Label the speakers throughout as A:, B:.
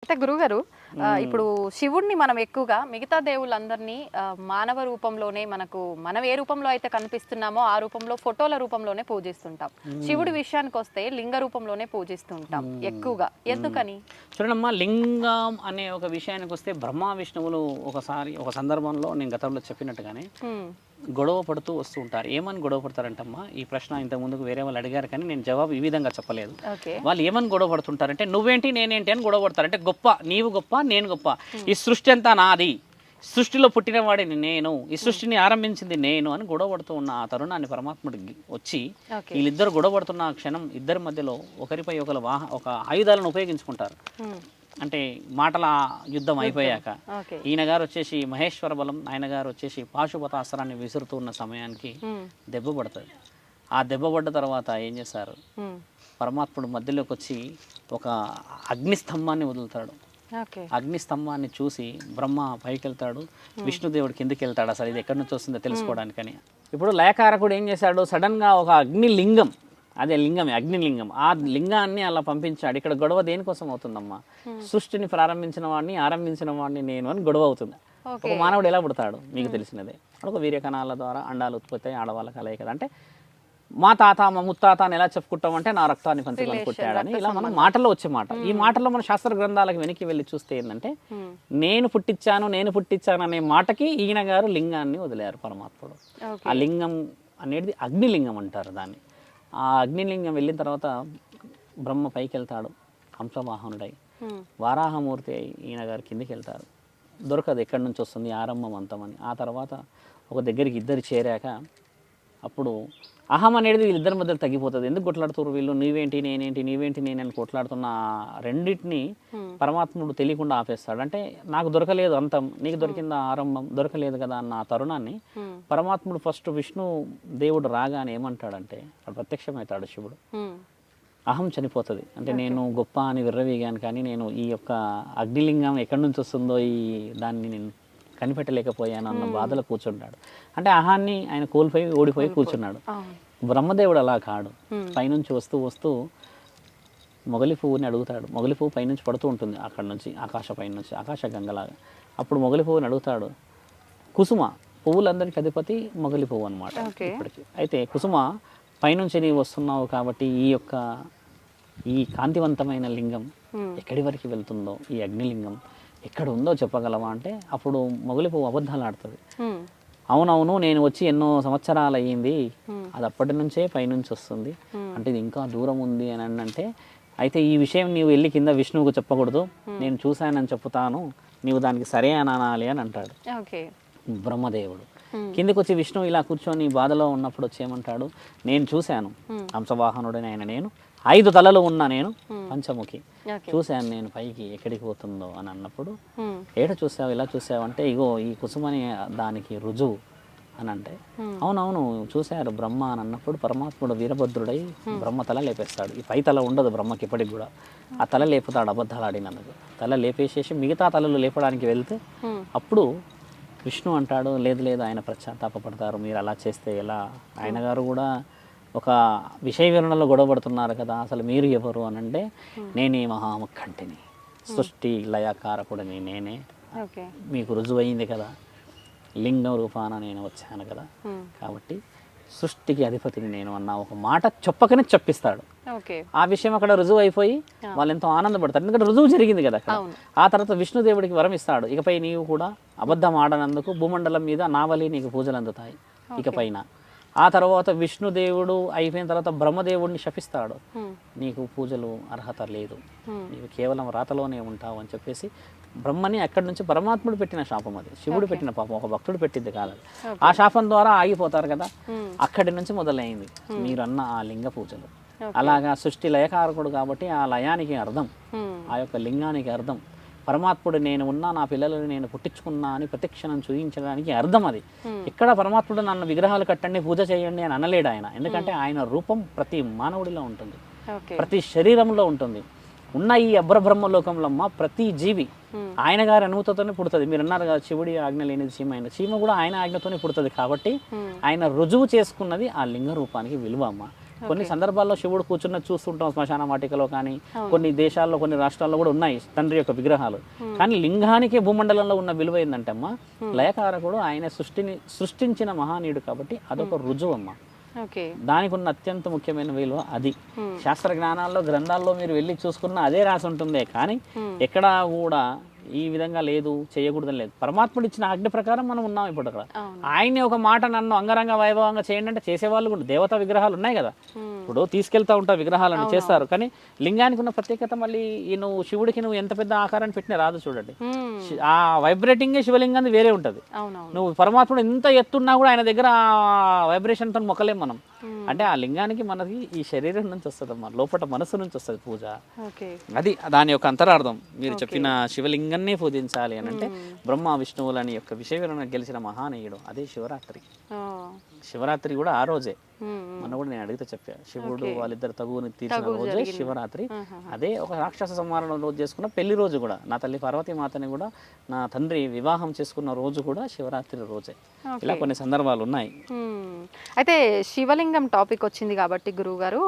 A: అయితే గురుగారు ఇప్పుడు శివుడిని మనం ఎక్కువగా మిగతా దేవుళ్ళందరినీ మానవ రూపంలోనే మనం ఏ రూపంలో అయితే కనిపిస్తున్నామో ఆ రూపంలో ఫోటోల రూపంలోనే పూజిస్తుంటాం. శివుడి విషయానికి వస్తే లింగ రూపంలోనే పూజిస్తుంటాం ఎక్కువగా. ఎందుకని?
B: చూడమ్మా, లింగం అనే ఒక విషయానికి వస్తే బ్రహ్మ విష్ణువులు ఒక సందర్భంలో నేను గతంలో చెప్పినట్టుగానే గొడవ పడుతూ వస్తూ ఉంటారు. ఏమని గొడవ పడతారంటమ్మా, ఈ ప్రశ్న ఇంత ముందుకు వేరే వాళ్ళు అడిగారు కానీ నేను జవాబు ఈ విధంగా చెప్పలేదు. వాళ్ళు ఏమని గొడవ పడుతుంటారంటే నువ్వేంటి నేనేంటి అని గొడవ పడతారు. అంటే గొప్ప, నీవు గొప్ప నేను గొప్ప, ఈ సృష్టి అంతా నాది, సృష్టిలో పుట్టిన వాడిని నేను, ఈ సృష్టిని ఆరంభించింది నేను అని గొడవ పడుతూ ఉన్న ఆ తరుణాన్ని పరమాత్ముడికి వచ్చి వీళ్ళిద్దరు గొడవ పడుతున్న క్షణం ఇద్దరి మధ్యలో ఒకరిపై ఒక ఆయుధాలను ఉపయోగించుకుంటారు. అంటే మాటల యుద్ధం అయిపోయాక ఈయన గారు వచ్చేసి మహేశ్వర బలం, ఆయన గారు వచ్చేసి పాశుపతాస్త్రాన్ని విసురుతూ ఉన్న సమయానికి దెబ్బ పడుతుంది. ఆ దెబ్బ పడ్డ తర్వాత ఏం చేస్తారు, పరమాత్ముడు మధ్యలోకి వచ్చి ఒక అగ్నిస్తంభాన్ని వదులుతాడు. అగ్నిస్తంభాన్ని చూసి బ్రహ్మ పైకి వెళ్తాడు, విష్ణుదేవుడు కిందికి వెళ్తాడు. అసలు ఇది ఎక్కడి నుంచి వస్తుందో తెలుసుకోవడానికని. ఇప్పుడు లయకారకుడు ఏం చేశాడు, సడన్గా ఒక అగ్నిలింగం, అదే లింగమే అగ్నిలింగం, ఆ లింగాన్ని అలా పంపించాడు. ఇక్కడ గొడవ దేనికోసం అవుతుందమ్మా, సృష్టిని ఆరంభించిన వాడిని నేను అని గొడవ అవుతుంది. ఒక మానవుడు ఎలా పుడతాడు మీకు తెలిసినదే, ఒక వీర్యకణాల ద్వారా అండాలు ఉత్పత్తి అయ్యి ఆడవాళ్ళ కలయిక. అంటే మా తాత మా ముత్తాత అని ఎలా చెప్పుకుంటామంటే నా రక్తాన్ని పంచుకొని పుట్టాడని, ఇలా మనం మాటల్లో వచ్చే మాట. ఈ మాటల్లో మన శాస్త్ర గ్రంథాలకు వెనక్కి వెళ్ళి చూస్తే ఏంటంటే నేను పుట్టించాను అనే మాటకి ఈయన గారు లింగాన్ని వదిలేరు పరమాత్ముడు. ఆ లింగం అనేది అగ్నిలింగం అంటారు దాన్ని. ఆ అగ్నిలింగం వెళ్ళిన తర్వాత బ్రహ్మ పైకి వెళ్తాడు హంసవాహనుడై, వారాహమూర్తి అయి ఈయన గారు కిందికి వెళ్తారు. దొరకదు ఎక్కడి నుంచి వస్తుంది ఆరంభం అంతమని. ఆ తర్వాత ఒక దగ్గరికి ఇద్దరు చేరాక అప్పుడు అహం అనేది వీళ్ళిద్దరి మధ్యలో తగ్గిపోతుంది. ఎందుకు కొట్లాడుతారు వీళ్ళు, నీవేంటి నేనని కొట్లాడుతున్న రెండింటిని పరమాత్ముడు తెలియకుండా ఆపేస్తాడు. అంటే నాకు దొరకలేదు అంతం, నీకు దొరికిందా ఆరంభం, దొరకలేదు కదా అన్న తరుణాన్ని పరమాత్ముడు ఫస్ట్ విష్ణు దేవుడు రాగానే ఏమంటాడంటే ప్రత్యక్షమవుతాడు శివుడు. అహం చనిపోతుంది. అంటే నేను గొప్ప అని విర్రవీగాను కానీ నేను ఈ యొక్క అగ్నిలింగం ఎక్కడి నుంచి వస్తుందో దాన్ని నేను కనిపెట్టలేకపోయాను అన్న బాధలో కూర్చుంటాడు. అంటే అహాన్ని ఆయన ఓడిపోయి కూర్చున్నాడు. బ్రహ్మదేవుడు అలా కాడు, పైనుంచి వస్తూ మొగలి పువ్వుని అడుగుతాడు. మొగలి పువ్వు పైనుంచి పడుతూ ఉంటుంది అక్కడ నుంచి, ఆకాశ గంగలాగా. అప్పుడు మొగలి పువ్వుని అడుగుతాడు. కుసుమ, పువ్వులందరికీ అధిపతి మొగలి పువ్వు అనమాట ఇప్పటికి. అయితే కుసుమ, పైనుంచి నీవు వస్తున్నావు కాబట్టి ఈ కాంతివంతమైన లింగం ఎక్కడి వరకు వెళ్తుందో, ఈ అగ్నిలింగం ఎక్కడ ఉందో చెప్పగలవా అంటే అప్పుడు మొగలి పువ్వు అబద్ధాలు ఆడుతుంది. అవునవును, నేను వచ్చి ఎన్నో సంవత్సరాలు అయ్యింది, అది అప్పటి నుంచే పైనుంచి వస్తుంది, అంటే ఇది ఇంకా దూరం ఉంది అని అంటే, అయితే ఈ విషయం నీవు వెళ్ళి కింద విష్ణువుకు చెప్పకూడదు, నేను చూశానని చెప్తాను, నీవు దానికి సరే అని అనాలి అని అంటాడు బ్రహ్మదేవుడు. కిందికి వచ్చి విష్ణువు ఇలా కూర్చొని బాధలో ఉన్నప్పుడు వచ్చి ఏమంటాడు, నేను చూశాను హంసవాహనుడని ఆయన, నేను 5 తలలు ఉన్నా, నేను పంచముఖి చూశాను, నేను పైకి ఎక్కడికి పోతుందో అని అన్నప్పుడు ఏడ చూసావు, ఇలా చూసావు అంటే ఇగో ఈ కుసుమని దానికి రుజువు అని అంటే, అవునవును చూశారు బ్రహ్మ అని అన్నప్పుడు పరమాత్ముడు వీరభద్రుడై బ్రహ్మ తల లేపేస్తాడు. ఈ 5 తల ఉండదు బ్రహ్మకి ఇప్పటికి కూడా, ఆ తల లేపుతాడు అబద్ధాలు ఆడినందుకు. తల లేపేసేసి మిగతా తలలు లేపడానికి వెళ్తే అప్పుడు విష్ణు అంటాడు, లేదు ఆయన పశ్చాత్తాపడతారు, మీరు అలా చేస్తే ఎలా, ఆయన గారు కూడా ఒక విషయ వివరణలో గొడవపడుతున్నారు కదా, అసలు మీరు ఎవరు అని అంటే, నేనే మహాముఖంటిని, సృష్టి లయకారకుడిని నేనే, మీకు రుజువైంది కదా, లింగం రూపాన నేను వచ్చాను కదా, కాబట్టి సృష్టికి అధిపతిని నేను అన్న ఒక మాట చెప్పకనే చెప్పిస్తాడు. ఆ విషయం అక్కడ రుజువు అయిపోయి వాళ్ళు ఎంతో ఆనందపడతారు, ఎందుకంటే రుజువు జరిగింది కదా అక్కడ. ఆ తర్వాత విష్ణుదేవుడికి వరం ఇస్తాడు, ఇకపై నీవు కూడా అబద్ధం ఆడనందుకు భూమండలం మీద నావలి నీకు పూజలు అందుతాయి ఇకపైన. ఆ తర్వాత విష్ణుదేవుడు అయిపోయిన తర్వాత బ్రహ్మదేవుడిని శపిస్తాడు, నీకు పూజలు అర్హత లేదు, నీవు కేవలం రాతలోనే ఉంటావు అని చెప్పేసి బ్రహ్మని అక్కడి నుంచి పరమాత్ముడు పెట్టిన శాపం, అది శివుడు పెట్టిన పాపం, ఒక భక్తుడు పెట్టింది కాదు. ఆ శాపం ద్వారా ఆగిపోతారు కదా, అక్కడి నుంచి మొదలైంది మీరన్న ఆ లింగ పూజలు. అలాగా సృష్టి లయకారకుడు కాబట్టి ఆ లయానికి అర్థం, ఆ యొక్క లింగానికి అర్థం పరమాత్ముడు నేను ఉన్నా, నా పిల్లలను నేను పుట్టించుకున్నా అని ప్రతిక్షణం చూపించడానికి అర్థం అది. ఇక్కడ పరమాత్ముడు నన్ను విగ్రహాలు కట్టండి పూజ చేయండి అని అనలేడు ఆయన, ఎందుకంటే ఆయన రూపం ప్రతి మానవుడిలో ఉంటుంది, ప్రతి శరీరంలో ఉంటుంది. ఉన్న ఈ అబ్రబ్రహ్మలోకంలో ప్రతి జీవి ఆయన గారి అనుమతితోనే పుడుతుంది. మీరు అన్నారు కదా శివుడి ఆజ్ఞ లేనిది చీమ అయిన, చీమ కూడా ఆయన ఆజ్ఞతోనే పుడుతుంది. కాబట్టి ఆయన రుజువు చేసుకున్నది ఆ లింగ రూపానికి విలువ అమ్మ. కొన్ని సందర్భాల్లో శివుడు కూర్చున్న చూస్తుంటాం శ్మశాన వాటికలో కానీ, కొన్ని దేశాల్లో కొన్ని రాష్ట్రాల్లో కూడా ఉన్నాయి తండ్రి యొక్క విగ్రహాలు. కానీ లింగానికి భూమండలంలో ఉన్న విలువ ఏంటంటే అమ్మా, లయకారకుడు ఆయన సృష్టించిన మహానీయుడు కాబట్టి అదొక రుజువు అమ్మా. దానికి ఉన్న అత్యంత ముఖ్యమైన విలువ అది. శాస్త్ర జ్ఞానాల్లో గ్రంథాల్లో మీరు వెళ్ళి చూసుకున్నా అదే రాసి ఉంటుందే కానీ ఎక్కడా కూడా ఈ విధంగా లేదు, చేయకూడదని లేదు. పరమాత్ముడు ఇచ్చిన ఆజ్ఞ ప్రకారం మనం ఉన్నాం ఇప్పుడు అక్కడ. ఆయనే ఒక మాట నన్ను అంగరంగ వైభవంగా చేయండి అంటే చేసేవాళ్ళు కూడా దేవతా విగ్రహాలు ఉన్నాయి కదా, ఇప్పుడు తీసుకెళ్తా ఉంటారు విగ్రహాలను చేస్తారు. కానీ లింగానికి ఉన్న ప్రత్యేకత మళ్ళీ నువ్వు శివుడికి నువ్వు ఎంత పెద్ద ఆకారాన్ని పెట్టినా రాదు చూడండి. ఆ వైబ్రేటింగే శివలింగాన్ని వేరే ఉంటుంది. నువ్వు పరమాత్ముడు ఎంత ఎత్తున్నా కూడా ఆయన దగ్గర వైబ్రేషన్తో మొక్కలేం మనం. అంటే ఆ లింగానికి మనకి ఈ శరీరం నుంచి వస్తుంది అమ్మా, లోపల మనసు నుంచి వస్తుంది పూజ. అది దాని యొక్క అంతరార్థం. మీరు చెప్పిన శివలింగాన్నే పూజించాలి అని అంటే బ్రహ్మ విష్ణువులని యొక్క విషయ వివరణ గెలిచిన మహానీయుడు అదే శివరాత్రి. శివరాత్రి కూడా ఆ రోజే మన కూడా నేను అడిగితే చెప్పా, శివుడు వాళ్ళిద్దరు తగువుని తీర్చిన రోజే శివరాత్రి. అదే ఒక రాక్షస సంహారణ రోజు చేసుకున్న పెళ్లి రోజు కూడా, నా తల్లి పార్వతీ మాతని కూడా నా తండ్రి వివాహం చేసుకున్న రోజు కూడా శివరాత్రి రోజే. ఇలా కొన్ని సందర్భాలు ఉన్నాయి.
A: అయితే శివలింగం టాపిక్ వచ్చింది కాబట్టి గురువు గారు,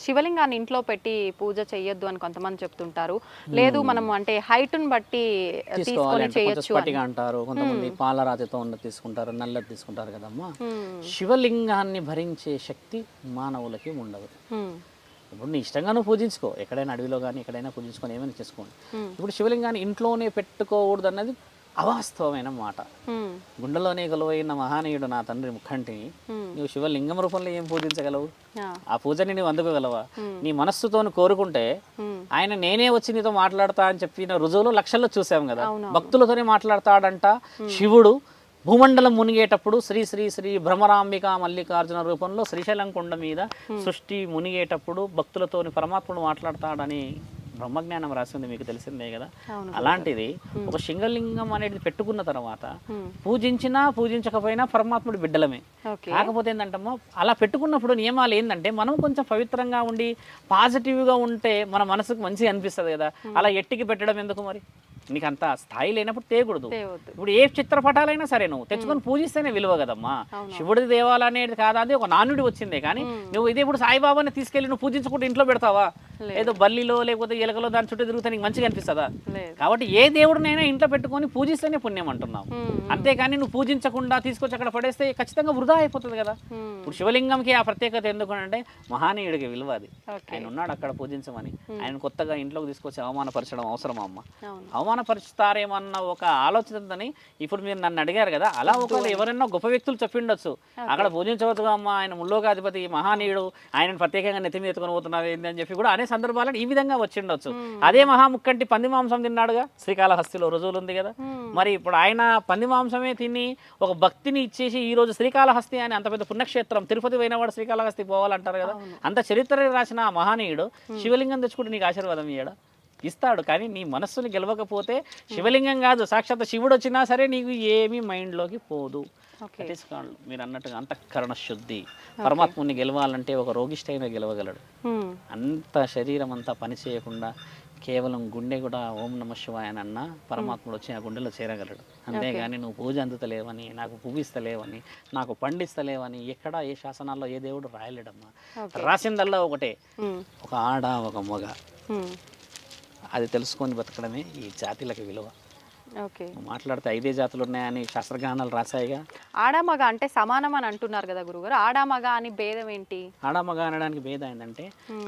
A: శివలింగాన్ని ఇంట్లో పెట్టి పూజ చెయ్యొద్దు అని కొంతమంది చెప్తుంటారు. లేదు మనం అంటే హైట్ను బట్టి తీసుకొని చేయొచ్చు
B: అంటారు. కొంతమంది పాలరాతితో ఉన్న తీసుకుంటారు, నల్లది తీసుకుంటారు కదమ్మా. శివలింగాన్ని భరించే శక్తి మానవులకి ఉండదు. ఇప్పుడు నీ ఇష్టంగా నువ్వు పూజించుకో, ఎక్కడైనా అడవిలో కానీ ఎక్కడైనా పూజించుకొని ఏమైనా చేసుకోండి. ఇప్పుడు శివలింగాన్ని ఇంట్లోనే పెట్టుకోకూడదు అన్నది అవాస్తవమైన మాట. గుండెలోనే గొలువైన మహానీయుడు నా తండ్రి ముఖంటిని నువ్వు శివలింగం రూపంలో ఏం పూజించగలవు? ఆ పూజని నువ్వు అందుకోగలవా? నీ మనస్సుతో కోరుకుంటే ఆయన నేనే వచ్చి నీతో మాట్లాడతా అని చెప్పిన రుజువులు లక్షల్లో చూసాం కదా. భక్తులతోనే మాట్లాడతాడంట శివుడు. భూమండలం మునిగేటప్పుడు శ్రీ శ్రీ శ్రీ భ్రమరాంబిక మల్లికార్జున రూపంలో శ్రీశైలం కొండ మీద సృష్టి మునిగేటప్పుడు భక్తులతోని పరమాత్ముడు మాట్లాడతాడని బ్రహ్మజ్ఞానం రాసింది, మీకు తెలిసిందే కదా. అలాంటిది ఒక శివలింగం అనేది పెట్టుకున్న తర్వాత పూజించినా పూజించకపోయినా పరమాత్ముడు బిడ్డలమే. కాకపోతే ఏంటంటమ్మా, అలా పెట్టుకున్నప్పుడు నియమాలు ఏంటంటే మనం కొంచెం పవిత్రంగా ఉండి పాజిటివ్గా ఉంటే మన మనసుకు మంచిగా అనిపిస్తుంది కదా. అలా ఎట్టికి పెట్టడం ఎందుకు? మరి నీకు అంత స్థాయి లేనప్పుడు తేయకూడదు. ఇప్పుడు ఏ చిత్రపటాలైనా సరే నువ్వు తెచ్చుకొని పూజిస్తేనే విలువ కదమ్మా. శివుడి దేవాలయం అనేది కాదా, అది ఒక నానుడి వచ్చిందే. కానీ నువ్వు ఇదే ఇప్పుడు సాయిబాబాని తీసుకెళ్ళి నువ్వు పూజించుకుంటే ఇంట్లో పెడతావా? ఏదో బల్లిలో లేకపోతే ఎలకలో దాని చుట్టూ తిరుగుతా నీకు మంచిగా అనిపిస్తుందా? కాబట్టి ఏ దేవుడినైనా ఇంట్లో పెట్టుకొని పూజిస్తేనే పుణ్యం అంటున్నావు. అంతేకాని నువ్వు పూజించకుండా తీసుకొచ్చి అక్కడ పడేస్తే ఖచ్చితంగా వృధా అయిపోతుంది కదా. ఇప్పుడు శివలింగంకి ఆ ప్రత్యేకత ఎందుకంటే మహానీయుడికి విలువ అది. ఆయన ఉన్నాడు అక్కడ పూజించమని. ఆయన కొత్తగా ఇంట్లోకి తీసుకొచ్చి అవమానపరచడం అవసరమా అమ్మ? అవమానపరుస్తారేమన్న ఒక ఆలోచనని ఇప్పుడు మీరు నన్ను అడిగారు కదా, అలా ఒకవేళ ఎవరైనా గొప్ప వ్యక్తులు చెప్పిండొచ్చు అక్కడ పూజించవచ్చుగా అమ్మ, ఆయన ముల్లోకాధిపతి మహానీయుడు, ఆయన ప్రత్యేకంగా నెత్తి మీద ఎత్తుకొని పోతున్నారు ఏంటి అని చెప్పి కూడా అనే సందర్భాలను ఈ విధంగా వచ్చిండొచ్చు. అదే మహాముక్కంటి పంది మాంసం తిన్నాడుగా, శ్రీకాళహస్తిలో రుజువులు ఉంది కదా. మరి ఇప్పుడు ఆయన పంది మాంసమే తిని ఒక భక్తిని ఇచ్చేసి ఈ రోజు శ్రీకాళహస్తి అని అంత పెద్ద పుణ్యక్షేత్రం, తిరుపతి పోయినవాడు శ్రీకాళహస్తి పోవాలంటారు కదా. అంత చరిత్ర రాసిన మహానీయుడు శివలింగం తెచ్చుకుంటే నీకు ఆశీర్వాదం ఇయ్యాడా? ఇస్తాడు. కానీ నీ మనస్సుని గెలవకపోతే శివలింగం కాదు సాక్షాత్ శివుడు వచ్చినా సరే నీకు ఏమీ మైండ్లోకి పోదు. మీరు అన్నట్టుగా అంతఃకరణ శుద్ధి. పరమాత్ముని గెలవాలంటే ఒక రోగిష్ఠైన గెలవగలడు. అంత శరీరం అంతా పని చేయకుండా కేవలం గుండె కూడా ఓం నమ శివాయ అని అన్నా పరమాత్ముడు వచ్చి ఆ గుండెలో చేరగలడు. అంతేగాని నువ్వు పూజ అందుతలేవని, నాకు పూజిస్తలేవని, నాకు పండిస్తలేవని ఎక్కడా ఏ శాసనాల్లో ఏ దేవుడు రాయలేడమ్మా. రాసిందల్లా ఒకటే, ఒక ఆడ ఒక మగ. అది తెలుసుకొని బతకడమే ఈ జాతిలకు విలువ. మాట్లాడితే 5 జాతులు ఉన్నాయని శాస్త్రజ్ఞానాలు రాశాయిగా.
A: ఆడామగ అంటే సమానం అని అంటున్నారు కదా గురుగారు, ఆడామగ అని భేదం ఏంటి?
B: ఆడామగ అనడానికి భేదం ఏంటంటే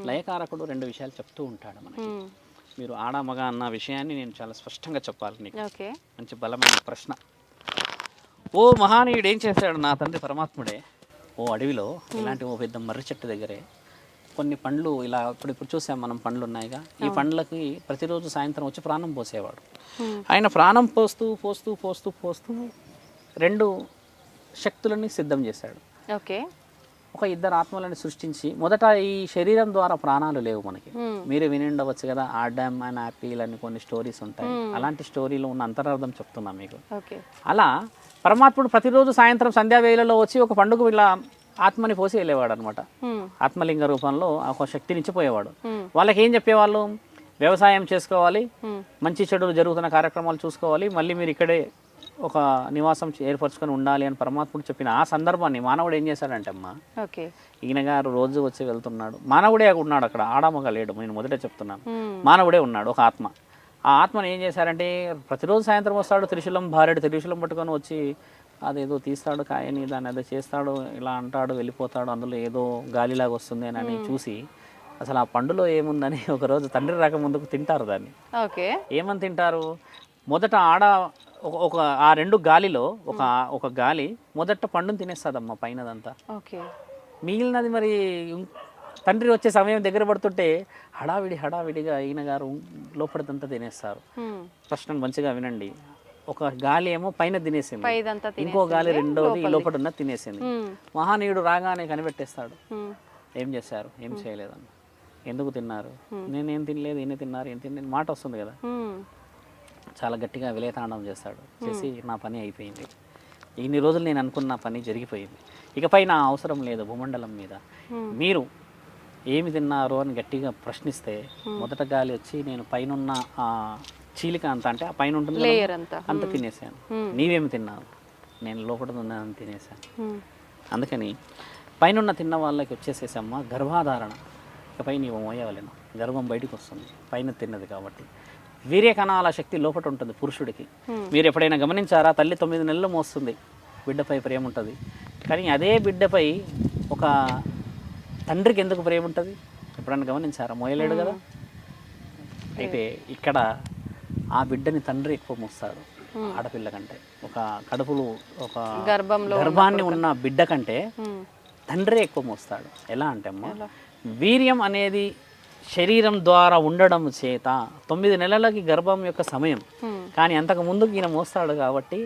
B: లయకారకుడు 2 విషయాలు చెప్తూ ఉంటాడు మనకి. మీరు ఆడామగ అన్న విషయాన్ని నేను చాలా స్పష్టంగా చెప్పాలి నీకు. మంచి బలమైన ప్రశ్న. ఓ మహానీయుడు ఏం చేశాడు నా తండ్రి పరమాత్ముడే, ఓ అడవిలో ఇలాంటి ఓ పెద్ద మర్రి చెట్టు దగ్గరే కొన్ని పండ్లు ఇలా ఇప్పుడు చూసాం మనం, పండ్లు ఉన్నాయిగా. ఈ పండ్లకి ప్రతిరోజు సాయంత్రం వచ్చి ప్రాణం పోసేవాడు. ఆయన ప్రాణం పోస్తూ పోస్తూ పోస్తూ పోస్తూ 2 శక్తులని సిద్ధం చేశాడు. ఒక 2 ఆత్మలను సృష్టించి, మొదట ఈ శరీరం ద్వారా ప్రాణాలు లేవు మనకి. మీరు వినిండవచ్చు కదా, ఆడామ్ అండ్ యాపిల్ అని కొన్ని స్టోరీస్ ఉంటాయి. అలాంటి స్టోరీలో ఉన్న అంతరార్థం చెప్తున్నా మీకు. అలా పరమాత్ముడు ప్రతిరోజు సాయంత్రం సంధ్యావేళలో వచ్చి ఒక పండుగ ఇలా ఆత్మని పోసి వెళ్ళేవాడు అనమాట. ఆత్మలింగ రూపంలో ఒక శక్తిని ఇచ్చిపోయేవాడు. వాళ్ళకి ఏం చెప్పేవాళ్ళు? వ్యవసాయం చేసుకోవాలి, మంచి చెడులు జరుగుతున్న కార్యక్రమాలు చూసుకోవాలి, మళ్ళీ మీరు ఇక్కడే ఒక నివాసం ఏర్పరచుకొని ఉండాలి అని పరమాత్ముడు చెప్పిన ఆ సందర్భాన్ని మానవుడు ఏం చేశాడంటే అమ్మా,
A: ఓకే.
B: ఈయన గారు రోజు వచ్చి వెళ్తున్నాడు, మానవుడే ఉన్నాడు అక్కడ, ఆడామగ లేడు. నేను మొదటే చెప్తున్నాను, మానవుడే ఉన్నాడు, ఒక ఆత్మ. ఆ ఆత్మను ఏం చేశారంటే ప్రతిరోజు సాయంత్రం వస్తాడు, త్రిశూలం భార్యడు త్రిశూలం పట్టుకొని వచ్చి అదేదో తీస్తాడు కాయని, దాన్ని ఏదో చేస్తాడు, ఇలా అంటాడు, వెళ్ళిపోతాడు, అందులో ఏదో గాలిలాగా వస్తుంది అని చూసి అసలు ఆ పండులో ఏముందని ఒకరోజు తండ్రి రాక ముందుకు తింటారు దాన్ని.
A: ఓకే.
B: ఏమని తింటారు? మొదట ఆడ ఒక ఆ రెండు గాలిలో ఒక గాలి మొదట పండుని తినేస్తుందమ్మా పైనదంతా.
A: ఓకే.
B: మిగిలినది మరి తండ్రి వచ్చే సమయం దగ్గర పడుతుంటే హడావిడిగా ఈయన గారు లోపలిదంతా తినేస్తారు. ప్రశ్నను మంచిగా వినండి. ఒక గాలి ఏమో పైన తినేసింది, ఇంకో గాలి రెండోది ఈ లోపల ఉన్న తినేసింది. మహానీయుడు రాగానే కనిపెట్టేస్తాడు, ఏం చేశారు, ఏం చేయలేదన్న, ఎందుకు తిన్నారు, నేనేం తినలేదు, ఈయన తిన్నారు, ఏం తినలేదు మాట వస్తుంది కదా. చాలా గట్టిగా విలేతాండం చేస్తాడు, చేసి నా పని అయిపోయింది, ఇన్ని రోజులు నేను అనుకున్న పని జరిగిపోయింది, ఇకపై నా అవసరం లేదు భూమండలం మీద. మీరు ఏమి తిన్నారు అని గట్టిగా ప్రశ్నిస్తే మొదట గాలి వచ్చి నేను పైన ఆ చీలిక అంత, అంటే ఆ పైన ఉంటుంది అంత తినేసాను. నీవేమి తిన్నావు? నేను లోపల ఉన్నానని తినేసాను. అందుకని పైన తిన్న వాళ్ళకి వచ్చేసేసమ్మా గర్భాధారణ, ఇకపై నీవు మోయవలేను, గర్భం బయటకు వస్తుంది పైన తిన్నది కాబట్టి. వీర్య కణాల శక్తి లోపల ఉంటుంది పురుషుడికి. మీరు ఎప్పుడైనా గమనించారా? తల్లి 9 నెలలు మోస్తుంది, బిడ్డపై ప్రేమ ఉంటుంది. కానీ అదే బిడ్డపై ఒక తండ్రికి ఎందుకు ప్రేమ ఉంటుంది? ఎప్పుడైనా గమనించారా? మోయలేడు కదా. అయితే ఇక్కడ ఆ బిడ్డని తండ్రి ఎక్కువ మోస్తాడు ఆడపిల్ల కంటే. ఒక కడుపులో ఒక గర్భాన్ని ఉన్న బిడ్డ కంటే తండ్రి ఎక్కువ మోస్తాడు. ఎలా అంటే అమ్మ, వీర్యం అనేది శరీరం ద్వారా ఉండడం చేత 9 నెలలకి గర్భం యొక్క సమయం, కానీ అంతకు ముందుకు ఈయన మోస్తాడు కాబట్టి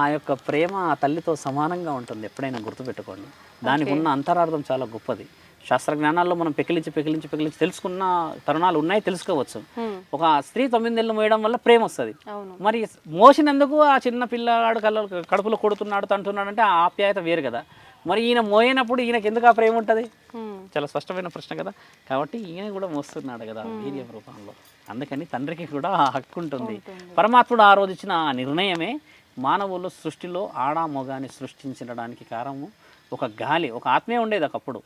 B: ఆ యొక్క ప్రేమ ఆ తల్లితో సమానంగా ఉంటుంది. ఎప్పుడైనా గుర్తుపెట్టుకోండి, దానికి ఉన్న అంతరార్థం చాలా గొప్పది. శాస్త్రజ్ఞానాల్లో మనం పెకిలించి తెలుసుకున్న తరుణాలు ఉన్నాయి, తెలుసుకోవచ్చు. ఒక స్త్రీ 9 నెలలు మోయడం వల్ల ప్రేమ వస్తుంది. మరి మోసినందుకు ఆ చిన్న పిల్లగాడు కడుపులో కొడుతున్నాడు, తంటున్నాడు అంటే ఆ ఆప్యాయత వేరు కదా. మరి ఈయన మోయినప్పుడు ఈయనకి ఎందుకు ఆ ప్రేమ ఉంటుంది? చాలా స్పష్టమైన ప్రశ్న కదా. కాబట్టి ఈయన కూడా మోస్తున్నాడు కదా వీర్యం రూపంలో. అందుకని తండ్రికి కూడా ఆ హక్కు ఉంటుంది. పరమాత్ముడు ఆ రోజు ఇచ్చిన ఆ నిర్ణయమే మానవులు సృష్టిలో ఆడా మొగాన్ని సృష్టించడానికి కారణము. ఒక గాలి, ఒక ఆత్మే ఉండేది ఒకప్పుడు.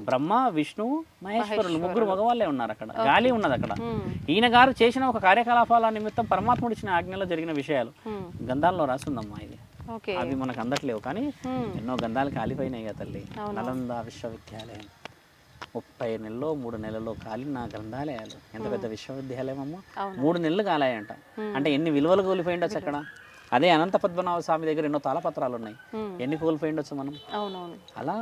B: బ్రహ్మ, విష్ణువు, మహేశ్వరులు ముగ్గురు మగవాళ్ళే ఉన్నారు అక్కడ, గాలి ఉన్నది అక్కడ. ఈయన గారు చేసిన ఒక కార్యకలాపాల నిమిత్తం పరమాత్ముడు ఇచ్చిన ఆజ్ఞలో జరిగిన విషయాలు గ్రంథాల్లో రాసిందమ్మా. ఇది అవి మనకు అందట్లేవు, కానీ ఎన్నో గ్రంథాలు కాలిపోయినాయి కదా తల్లి. నలంద విశ్వవిద్యాలయం 30 నెలలో 3 నెలల్లో కాలిన గ్రంథాలయాలు. ఎంత పెద్ద విశ్వవిద్యాలయం అమ్మో, 3 నెలలు కాలాయంట. అంటే ఎన్ని విలువలు కోల్పోయిండొచ్చు అక్కడ. అదే అనంత పద్మనాభ స్వామి దగ్గర ఎన్నో తాళపత్రాలు ఉన్నాయి, ఎన్ని కోల్పోయిండొచ్చు మనం. అలా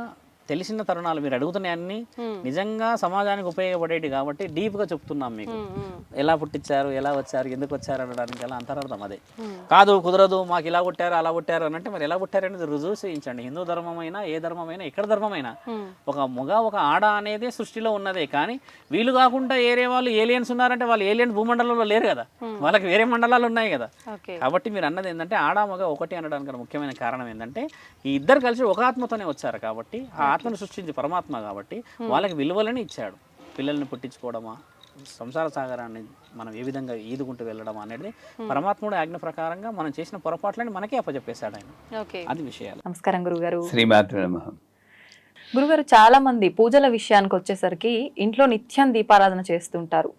B: తెలిసిన తరుణాలు మీరు అడుగుతున్నాయన్నీ నిజంగా సమాజానికి ఉపయోగపడేవి కాబట్టి డీప్గా చెప్తున్నాం మీకు. ఎలా పుట్టించారు, ఎలా వచ్చారు, ఎందుకు వచ్చారు అనడానికి అలా అంతరార్థం అదే కాదు. కుదరదు, మాకు ఇలా పుట్టారు అలా పుట్టారు అని అంటే మరి ఎలా పుట్టారు అనేది రుజువు చేయించండి. హిందూ ధర్మమైనా ఏ ధర్మమైనా ఎక్కడ ధర్మమైనా ఒక మగ ఒక ఆడ అనేది సృష్టిలో ఉన్నదే. కానీ వీళ్ళు కాకుండా ఏరే వాళ్ళు ఏలియన్స్ ఉన్నారంటే వాళ్ళు ఏలియన్స్ భూమండలంలో లేరు కదా, వాళ్ళకి వేరే మండలాలు ఉన్నాయి కదా. కాబట్టి మీరు అన్నది ఏంటంటే ఆడ మగ ఒకటి అనడానికి ముఖ్యమైన కారణం ఏంటంటే ఈ ఇద్దరు కలిసి ఒక ఆత్మతోనే వచ్చారు కాబట్టి, ఆ ఆత్మను సృష్టించి పరమాత్మ కాబట్టి వాళ్ళకి విలువలని ఇచ్చాడు. పిల్లల్ని పుట్టించుకోవడమా, సంసార సాగరాన్ని మనం ఏ విధంగా ఈదుకుంటూ వెళ్ళడం అనేది పరమాత్ముడి ఆజ్ఞ ప్రకారంగా మనం చేసిన పొరపాట్లని మనకే అప్పచెప్పేశాడు ఆయన. అది విషయాలు.
A: నమస్కారం గురుగారు.
C: శ్రీమాత్రే నమః.
A: గురుగారు, చాలా మంది పూజల విషయానికి వచ్చేసరికి ఇంట్లో నిత్యం దీపారాధన చేస్తుంటారు,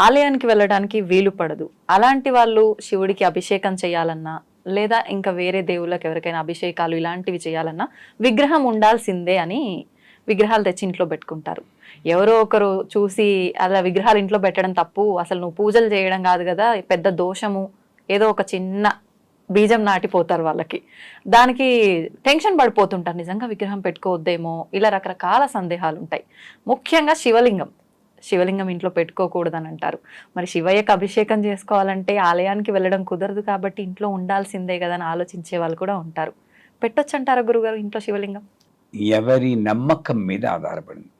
A: ఆలయానికి వెళ్ళడానికి వీలు పడదు. అలాంటి వాళ్ళు శివుడికి అభిషేకం చేయాలన్నా లేదా ఇంకా వేరే దేవుళ్ళకి ఎవరికైనా అభిషేకాలు ఇలాంటివి చేయాలన్నా విగ్రహం ఉండాల్సిందే అని విగ్రహాలు తెచ్చి ఇంట్లో పెట్టుకుంటారు. ఎవరో ఒకరు చూసి అలా విగ్రహాలు ఇంట్లో పెట్టడం తప్పు, అసలు నువ్వు పూజలు చేయడం కాదు కదా, పెద్ద దోషము, ఏదో ఒక చిన్న బీజం నాటిపోతారు వాళ్ళకి. దానికి టెన్షన్ పడిపోతుంటారు, నిజంగా విగ్రహం పెట్టుకోవద్దేమో, ఇలా రకరకాల సందేహాలు ఉంటాయి. ముఖ్యంగా శివలింగం ఇంట్లో పెట్టుకోకూడదని అంటారు. మరి శివయ్యకు అభిషేకం చేసుకోవాలంటే ఆలయానికి వెళ్ళడం కుదరదు కాబట్టి ఇంట్లో ఉండాల్సిందే కదా అని ఆలోచించే వాళ్ళు కూడా ఉంటారు. పెట్టొచ్చు అంటారా గురుగారు ఇంట్లో శివలింగం?
C: ఎవరి నమ్మకం మీద ఆధారపడింది.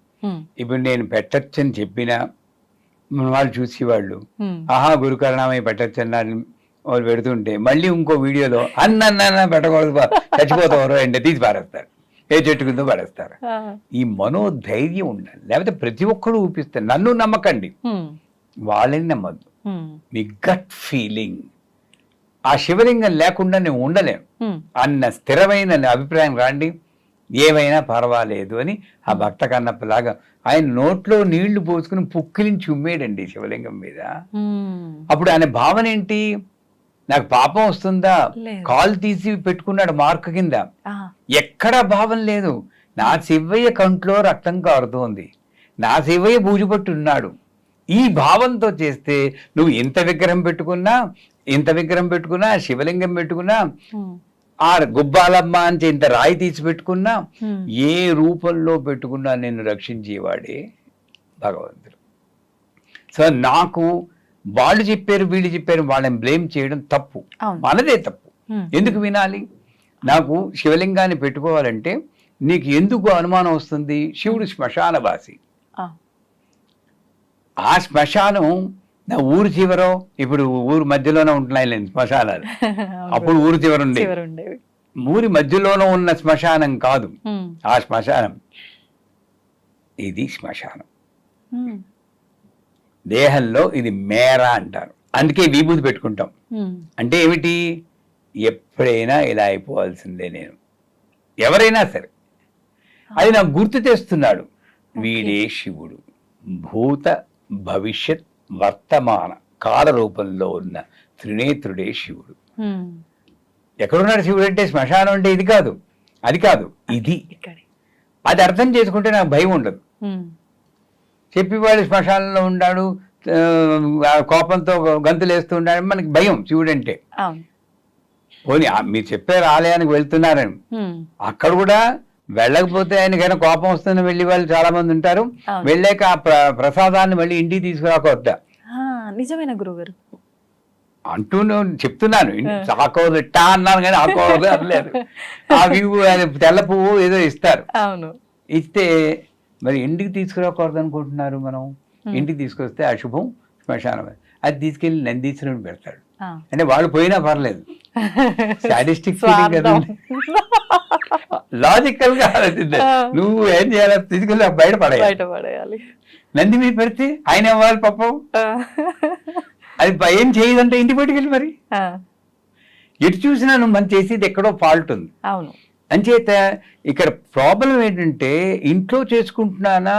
C: ఇప్పుడు నేను పెట్టచ్చని చెప్పినా వాళ్ళు చూసేవాళ్ళు ఆహా గురుకరణమై పెట్టచ్చని వాళ్ళు పెడుతుంటే మళ్ళీ ఇంకో వీడియోలో అన్న పెట్టకూడదు చచ్చిపోతారు అంటే తీసి పారేస్తారు, ఏ చెట్టు కింద పడేస్తారు. ఈ మనోధైర్యం ఉండాలి. లేకపోతే ప్రతి ఒక్కరు ఊపిస్తారు. నన్ను నమ్మకండి, వాళ్ళని నమ్మద్దు. మీ గట్ ఫీలింగ్ ఆ శివలింగం లేకుండా నేను ఉండలేను అన్న స్థిరమైన అభిప్రాయం రాండి, ఏమైనా పర్వాలేదు అని ఆ భక్త కన్నప్పలాగా ఆయన నోట్లో నీళ్లు పోసుకుని పుక్కిలించి ఉమ్మేడండి శివలింగం మీద. అప్పుడు ఆయన భావన ఏంటి, నాకు పాపం వస్తుందా, కాలు తీసి పెట్టుకున్నాడు మార్క్ కింద, ఎక్కడా భావం లేదు. నా శివయ్య కంట్లో రక్తం కారుతోంది, నా శివయ్య బూజుపట్టున్నాడు. ఈ భావంతో చేస్తే నువ్వు ఎంత విగ్రహం పెట్టుకున్నా శివలింగం పెట్టుకున్నా, ఆ గుబ్బాలమ్మ అని ఇంత రాయి తీసి పెట్టుకున్నా, ఏ రూపంలో పెట్టుకున్నా నిన్ను రక్షించేవాడే భగవంతుడు. సో నాకు వాళ్ళు చెప్పారు వీళ్ళు చెప్పారు వాళ్ళని బ్లేమ్ చేయడం తప్పు, మనదే తప్పు. ఎందుకు వినాలి? నాకు శివలింగాన్ని పెట్టుకోవాలంటే నీకు ఎందుకు అనుమానం వస్తుంది? శివుడు శ్మశానవాసి. ఆ శ్మశానం నా ఊరు చివరో, ఇప్పుడు ఊరు మధ్యలోనే ఉంటున్నాయి శ్మశానాలు, అప్పుడు ఊరు చివర ఉండేవి. ఊరి మధ్యలోనూ ఉన్న శ్మశానం కాదు ఆ శ్మశానం, ఇది శ్మశానం. దేహంలో ఇది మేర అంటారు, అందుకే విభూతి పెట్టుకుంటాం. అంటే ఏమిటి, ఎప్పుడైనా ఇలా అయిపోవాల్సిందే నేను, ఎవరైనా సరే. అది నాకు గుర్తు తెస్తున్నాడు, వీడే శివుడు, భూత భవిష్యత్ వర్తమాన కాల రూపంలో ఉన్న త్రినేత్రుడే శివుడు. ఎక్కడున్నాడు శివుడు అంటే శ్మశానం అంటే ఇది కాదు, అది కాదు, ఇది. అది అర్థం చేసుకుంటే నాకు భయం ఉండదు. చెప్పేవాడు శ్మశానంలో ఉన్నాడు, కోపంతో గంతులు వేస్తూ ఉన్నాడు, మనకి భయం శివుడు అంటే. పోనీ మీరు చెప్పారు ఆలయానికి వెళ్తున్నారని, అక్కడ కూడా వెళ్ళకపోతే ఆయనకైనా కోపం వస్తుందని వెళ్ళి వాళ్ళు చాలా మంది ఉంటారు. వెళ్ళాక ఆ ప్రసాదాన్ని మళ్ళీ ఇంటికి తీసుకురాకొద్దా?
D: నిజమైన గురుగారు
C: అంటూ చెప్తున్నాను. ఆకోదట్టా అన్నాను కానీ ఆకోదు అనలేదు. ఆ వివు తెల్ల పువ్వు ఏదో ఇస్తారు, ఇస్తే మరి ఇంటికి తీసుకురాకూడదు అనుకుంటున్నారు మనం. ఇంటికి తీసుకొస్తే అశుభం, శ్మశానం. అది తీసుకెళ్లి నందీశ్వరుని పెడతాడు. అంటే వాళ్ళు పోయినా పర్లేదు, సాడిస్టిక్ ఫీలింగ్ కదా, లాజికల్ గా ఆలోచించాలి. నువ్వు ఏం చేయాలి, తీసుకెళ్ళి బయట పడేయాలి. నంది మీద పెడితే ఆయన ఇవ్వాలి పాపం, అది ఏం చేయదంటే ఇంటి బయటకెళ్ళి మరి ఎటు చూసినా నువ్వు మనం చేసేది ఎక్కడో ఫాల్ట్ ఉంది. అంచేత ఇక్కడ ప్రాబ్లం ఏంటంటే ఇంట్లో చేసుకుంటున్నానా,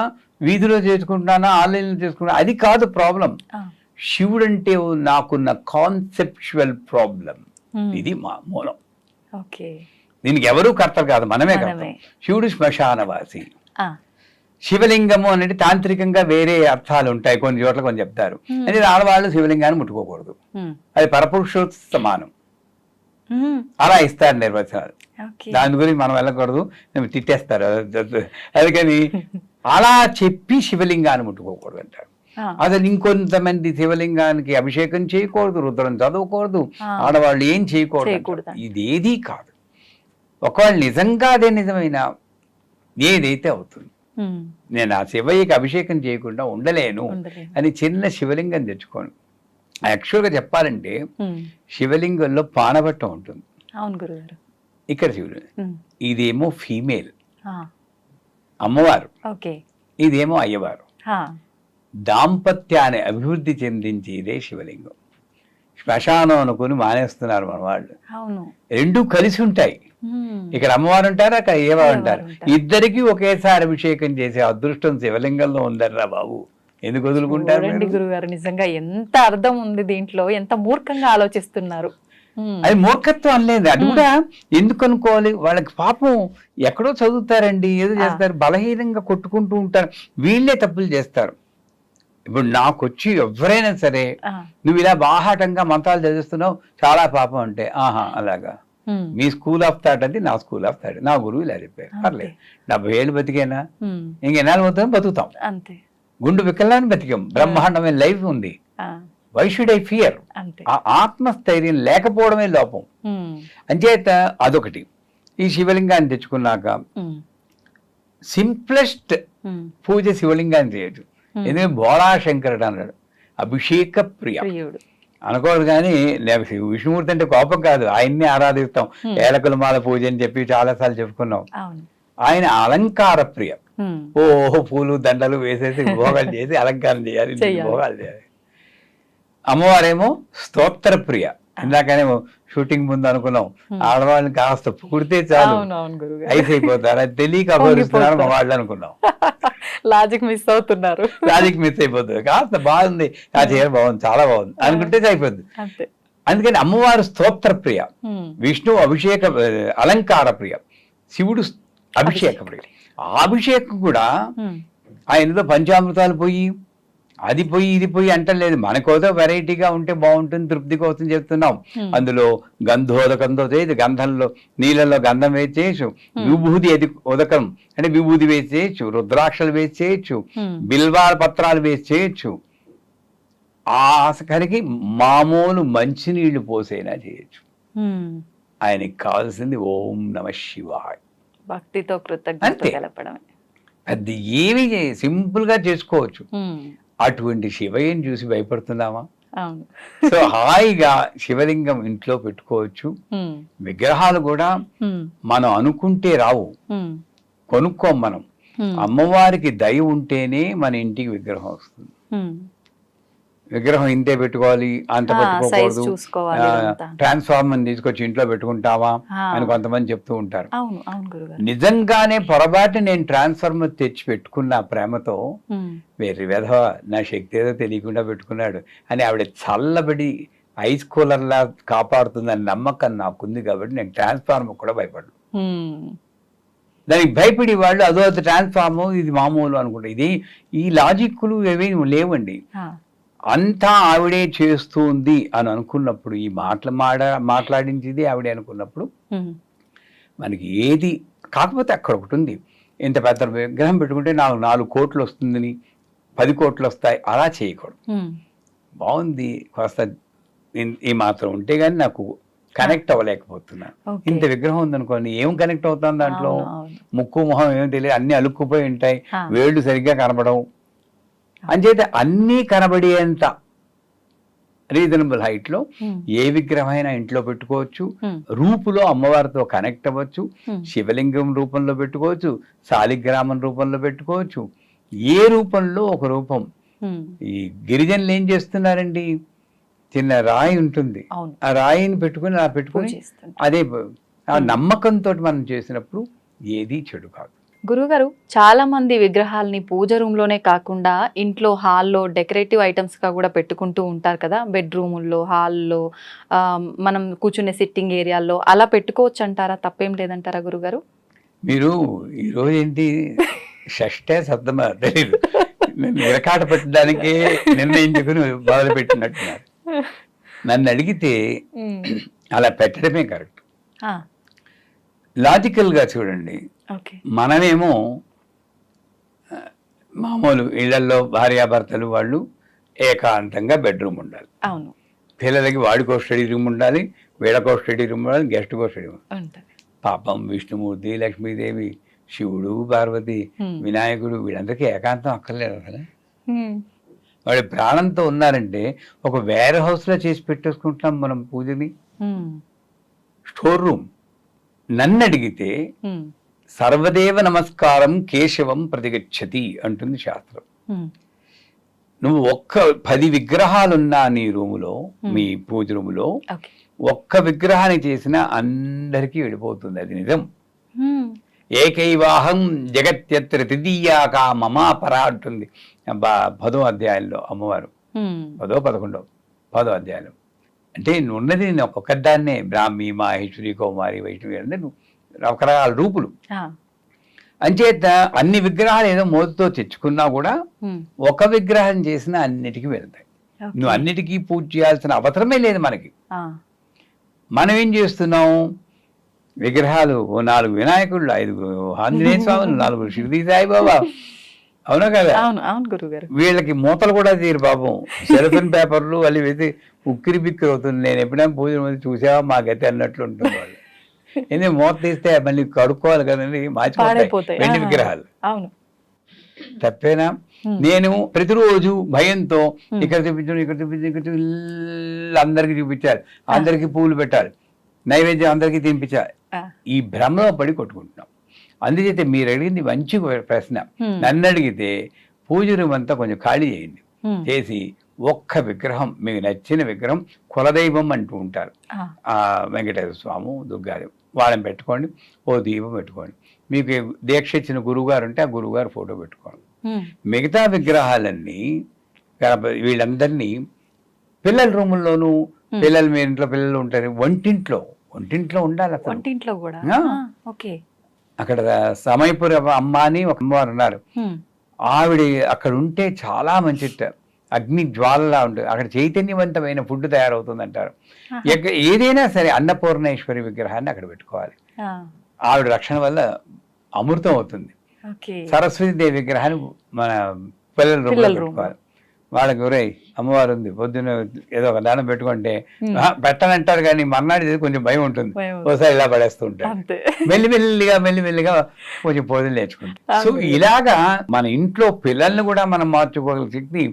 C: వీధిలో చేసుకుంటున్నానా, ఆన్లైన్లో చేసుకుంటున్నా, అది కాదు ప్రాబ్లం. శివుడు అంటే నాకున్న కాన్సెప్చువల్ ప్రాబ్లం, ఇది మా మూలం. దీనికి ఎవరూ కర్తలు కాదు, మనమే కర్తలు. శివుడు శ్మశానవాసి. శివలింగము అనేది తాంత్రికంగా వేరే అర్థాలు ఉంటాయి, కొన్ని చోట్ల కొన్ని చెప్తారు. అంటే ఆడవాళ్ళు శివలింగాన్ని ముట్టుకోకూడదు, అది పరపురుషోత్త సమానం, అలా ఇస్తారు నిర్వచనాలు. దాని గురించి మనం వెళ్ళకూడదు, తిట్టేస్తారు. అందుకని అలా చెప్పి శివలింగాన్ని ముట్టుకోకూడదు అంటారు. అసలు ఇంకొంతమంది శివలింగానికి అభిషేకం చేయకూడదు, రుద్రం చదవకూడదు, ఆడవాళ్ళు ఏం చేయకూడదు. ఇదేదీ కాదు. ఒకవేళ నిజంగా అదే నిజమైన ఏదైతే అవుతుంది, నేను ఆ శివయ్యకి అభిషేకం చేయకుండా ఉండలేను అని చిన్న శివలింగం తెచ్చుకోను. యాక్చువల్గా చెప్పాలంటే శివలింగంలో పానబట్టం ఉంటుంది. ఇక్కడ శివుడు, ఇదేమో ఫీమేల్ అమ్మవారు, ఇదేమో అయ్యవారు. దాంపత్యాన్ని అభివృద్ధి చెందించేదే శివలింగం. శ్మశానం అనుకుని మానేస్తున్నారు మన వాళ్ళు. రెండు కలిసి ఉంటాయి. ఇక్కడ అమ్మవారు ఉంటారు, అక్కడ అయ్యవారు ఉంటారు. ఇద్దరికి ఒకేసారి అభిషేకం చేసే అదృష్టం శివలింగంలో ఉందర్రా బాబు, ఎందుకు వదులుకుంటారు?
D: గురుగారు నిజంగా ఎంత అర్థం ఉంది దీంట్లో, ఎంత మూర్ఖంగా ఆలోచిస్తున్నారు.
C: అది మూర్ఖత్వం అనలేదు, అది కూడా ఎందుకు అనుకోవాలి? వాళ్ళకి పాపం ఎక్కడో చదువుతారండి, ఏదో చేస్తారు, బలహీనంగా కొట్టుకుంటూ ఉంటారు, వీళ్ళే తప్పులు చేస్తారు. ఇప్పుడు నాకు వచ్చి ఎవరైనా సరే నువ్వు ఇలా బాహాటంగా మంత్రాలు చదివిస్తున్నావు, చాలా పాపం అంటే, ఆహా అలాగా, మీ స్కూల్ ఆఫ్ థాట్ అది, నా స్కూల్ ఆఫ్ థాట్, నా గురువు ఇలా చెప్పారు, పర్లేదు. 70 ఏళ్ళు బతికేనా, ఇంకెన్నాళ్ళు మొత్తం బతుకుతాం, గుండు వికలాన్ని బతికాం, బ్రహ్మాండమైన లైఫ్ ఉంది. Why should I fear? ఆ ఆత్మస్థైర్యం లేకపోవడమే లోపం. అంచేత అదొకటి. ఈ శివలింగాన్ని తెచ్చుకున్నాక సింప్లెస్ట్ పూజ శివలింగాన్ని చేయొచ్చు. ఎందుకంటే బోళాశంకరుడు అన్నాడు, అభిషేక ప్రియ అనుకోడు. కానీ విష్ణుమూర్తి అంటే కోపం కాదు, ఆయన్ని ఆరాధిస్తాం. ఏలకుల మాల పూజ అని చెప్పి చాలాసార్లు చెప్పుకున్నాం. ఆయన అలంకార ప్రియ, ఓహో పూలు దండలు వేసేసి భోగాలు చేసి అలంకారం చేయాలి, భోగాలు చేయాలి. అమ్మవారేమో స్తోత్ర ప్రియ, ఇందాకనే షూటింగ్ ముందు అనుకున్నాం, ఆడవాళ్ళని కాస్త పొగిడితే చాలు
D: అవును గురుగారు,
C: ఐస్ అయిపోతారు, అది తెలియక అపహరిస్తున్నారు మా వాళ్ళు అనుకున్నాం.
D: లాజిక్ మిస్ అవుతున్నారు.
C: లాజిక్ మిస్ అయిపోతుంది. కాస్త బాగుంది, ఆ చీర బాగుంది, చాలా బాగుంది అనుకుంటే అయిపోద్ది.
D: అంతే.
C: అందుకని అమ్మవారు స్తోత్ర ప్రియ, విష్ణువు అభిషేక అలంకార ప్రియ, శివుడు అభిషేక ప్రియ. ఆ అభిషేకం కూడా ఆయనతో పంచామృతాలు పోయి అది పోయి ఇది పోయి అంటలేదు, మనకోదో వెరైటీగా ఉంటే బాగుంటుంది, తృప్తి కోసం చెప్తున్నాం. అందులో గంధోదకంతో చేయొచ్చు, గంధంలో నీళ్ళలో గంధం వేసి చేయొచ్చు, విభూది ఉదకం అంటే విభూది వేసి చేయొచ్చు, రుద్రాక్షలు వేసి చేయొచ్చు, బిల్వాల పత్రాలు వేసి చేయొచ్చు. ఆఖరికి మామూలు మంచినీళ్లు పోసైనా చేయొచ్చు. ఆయనకి కావాల్సింది ఓం నమ శివాయ,
D: భక్తితో కృతజ్ఞత తెలపడమే.
C: అది ఏమి సింపుల్ గా చేసుకోవచ్చు. అటువంటి శివయ్యని చూసి భయపడుతున్నామా? సో హాయిగా శివలింగం ఇంట్లో పెట్టుకోవచ్చు. విగ్రహాలు కూడా మనం అనుకుంటే రావు, కొనుక్కోం మనం. అమ్మవారికి దయ ఉంటేనే మన ఇంటికి విగ్రహం వస్తుంది. విగ్రహం ఇంతే పెట్టుకోవాలి, అంత పెట్టుకోకూడదు, ట్రాన్స్ఫార్మర్ తీసుకొచ్చి ఇంట్లో పెట్టుకుంటావా అని కొంతమంది చెప్తూ ఉంటారు. నిజంగానే పొరపాటు నేను ట్రాన్స్ఫార్మర్ తెచ్చి పెట్టుకున్న ప్రేమతో, వేరే విధవ నా శక్తి ఏదో తెలియకుండా పెట్టుకున్నాడు అని ఆవిడ చల్లబడి ఐస్ కూలర్ లా కాపాడుతుందని నమ్మకం నాకుంది కాబట్టి నేను ట్రాన్స్ఫార్మర్ కూడా భయపడను. దానికి భయపడి వాళ్ళు అదో ట్రాన్స్ఫార్మర్ ఇది మామూలు అనుకుంటా. ఇది ఈ లాజిక్లు ఏమీ లేవండి. అంతా ఆవిడే చేస్తుంది అని అనుకున్నప్పుడు, ఈ మాట్లాడించింది ఆవిడే అనుకున్నప్పుడు మనకి ఏది కాకపోతే అక్కడ ఒకటి ఉంది, ఇంత పెద్ద విగ్రహం పెట్టుకుంటే నాకు 4 కోట్లు వస్తుందని 10 కోట్లు వస్తాయి అలా చేయకూడదు. బాగుంది కాస్త ఈ మాత్రం ఉంటే గానీ నాకు కనెక్ట్ అవ్వలేకపోతున్నా. ఇంత విగ్రహం ఉందనుకోండి, ఏం కనెక్ట్ అవుతాను దాంట్లో? ముక్కు మొహం ఏం తెలియదు, అన్ని అలుక్కుపోయి ఉంటాయి, వేళ్ళు సరిగ్గా కనబడవు. అంచేత అన్నీ కనబడేంత రీజనబుల్ హైట్ లో ఏ విగ్రహమైనా ఇంట్లో పెట్టుకోవచ్చు. రూపులో అమ్మవారితో కనెక్ట్ అవ్వచ్చు, శివలింగం రూపంలో పెట్టుకోవచ్చు, శాలిగ్రామం రూపంలో పెట్టుకోవచ్చు, ఏ రూపంలో ఒక రూపం. ఈ గిరిజనులు ఏం చేస్తున్నారండి, చిన్న రాయి ఉంటుంది, ఆ రాయిని పెట్టుకుని అదే ఆ నమ్మకంతో మనం చేసినప్పుడు ఏది చెడు కాదు.
D: గురుగారు, చాలా మంది విగ్రహాలని పూజ రూమ్ లోనే కాకుండా ఇంట్లో హాల్లో డెకరేటివ్ ఐటమ్స్ గా కూడా పెట్టుకుంటూ ఉంటారు కదా, బెడ్రూముల్లో, హాల్లో, మనం కూర్చునే సిట్టింగ్ ఏరియాల్లో అలా పెట్టుకోవచ్చు అంటారా? తప్పేం లేదంటారా గురుగారు?
C: మీరు ఈరోజు ఏంటి షష్టే సప్తమ తెలియదు, విరకాట పెట్టడానికే నిర్ణయించుకుని మొదలు పెట్టినట్టున్నారు. నన్ను అడిగితే అలా పెట్టడమే కరెక్ట్. లాజికల్ గా చూడండి, మనమేమో మామూలు ఇళ్లలో భార్యాభర్తలు వాళ్ళు ఏకాంతంగా బెడ్రూమ్ ఉండాలి, పిల్లలకి వాడికో స్టడీ రూమ్ ఉండాలి, వీళ్ళకో స్టడీ రూమ్ ఉండాలి, గెస్ట్కో స్టడీ రూమ్. పాపం విష్ణుమూర్తి, లక్ష్మీదేవి, శివుడు, పార్వతి, వినాయకుడు వీళ్ళందరికీ ఏకాంతం అక్కర్లేదు కదా. వాడి ప్రాణంతో ఉన్నారంటే ఒక వేర్ హౌస్ లో చేసి పెట్టేసుకుంటున్నాం మనం పూజని, స్టోర్ రూమ్. నన్ను అడిగితే సర్వదేవ నమస్కారం కేశవం ప్రతిగచ్చతి అంటుంది శాస్త్రం. నువ్వు 10 విగ్రహాలున్నా నీ రూములో, మీ పూజ రూములో ఒక్క విగ్రహాన్ని చేసినా అందరికీ వెళ్ళిపోతుంది, అది నిజం. ఏకైవాహం జగత్యత్ర తృతీయాకా మమాపర అంటుంది 10వ అధ్యాయంలో అమ్మవారు, 10వ 11వ 10వ అధ్యాయంలో. అంటే ఉన్నది నేను ఒక్కదాన్నే, బ్రాహ్మి, మాహేశ్వరి, కౌమారి, వైష్ణవి అంటే రకరకాల రూపులు. అంచేత అన్ని విగ్రహాలు ఏదో మోతుతో తెచ్చుకున్నా కూడా ఒక విగ్రహం చేసినా అన్నిటికీ వెళ్తాయి. నువ్వు అన్నిటికీ పూజ చేయాల్సిన అవసరమే లేదు మనకి. మనం ఏం చేస్తున్నాం, విగ్రహాలు 4 వినాయకుళ్ళు, 5 ఆంజనేయ స్వాములు, 4 షిరిడి సాయిబాబా, అవునా కదా? వీళ్ళకి మూతలు కూడా తీరు పాపం, సెల్ఫిన్ పేపర్లు అవి వేసి ఉక్కిరి బిక్కిరి అవుతుంది. నేను ఎప్పుడైనా పూజ చూసావా మా గతి అన్నట్లు ఉంటుంది వాళ్ళు. ఎందుకంటే మూత తీస్తే మళ్ళీ కడుక్కోవాలి కదండి, మార్చిపోతాయి వెండి విగ్రహాలు. తప్పేనా? నేను ప్రతిరోజు భయంతో ఇక్కడ చూపించు, ఇక్కడ చూపించు, ఇక్కడ అందరికి చూపించాలి, అందరికి పూలు పెట్టాలి, నైవేద్యం అందరికీ తినిపించాలి, ఈ భ్రమలో పడి కొట్టుకుంటున్నాం. అందుచేత మీరు అడిగింది మంచి ప్రశ్న. నన్ను అడిగితే పూజ రూమ్ అంతా కొంచెం ఖాళీ చేయండి, చేసి ఒక్క విగ్రహం మీకు నచ్చిన విగ్రహం, కులదైవం అంటూ ఉంటారు, వెంకటేశ్వర స్వామి, దుర్గాదేవి, వాళ్ళని పెట్టుకోండి, ఓ దీపం పెట్టుకోండి. మీకు దీక్ష ఇచ్చిన గురువుగారు ఉంటే ఆ గురువుగారు ఫోటో పెట్టుకోండి. మిగతా విగ్రహాలన్నీ వీళ్ళందరినీ పిల్లల రూముల్లోనూ, పిల్లలు మీ ఇంట్లో పిల్లలు ఉంటారు, వంటింట్లో ఉండాలి.
D: వంటింట్లో కూడా ఓకే.
C: అక్కడ సమయపుర అమ్మ అని ఒక అమ్మవారు ఉన్నారు, ఆవిడ అక్కడ ఉంటే చాలా మంచిట, అగ్ని జ్వాలలా ఉంటుంది, అక్కడ చైతన్యవంతమైన ఫుడ్ తయారవుతుంది అంటారు. ఏదైనా సరే అన్నపూర్ణేశ్వరి విగ్రహాన్ని అక్కడ పెట్టుకోవాలి, ఆవిడ రక్షణ వల్ల అమృతం అవుతుంది. సరస్వతీదేవి విగ్రహాన్ని మన పిల్లల రూపంలో పెట్టుకోవాలి. వాళ్ళకి ఒరే అమ్మవారు ఉంది, పొద్దున్న ఏదో ఒక దానం పెట్టుకుంటే పెట్టనంటారు, కానీ మర్నాడు కొంచెం భయం ఉంటుంది, ఒకసారి ఇలా పడేస్తూ ఉంటారు. మెల్లిమెల్లిగా కొంచెం పూజలు నేర్చుకుంటాం. సో ఇలాగా మన ఇంట్లో పిల్లల్ని కూడా మనం మార్చుకోగల శక్తి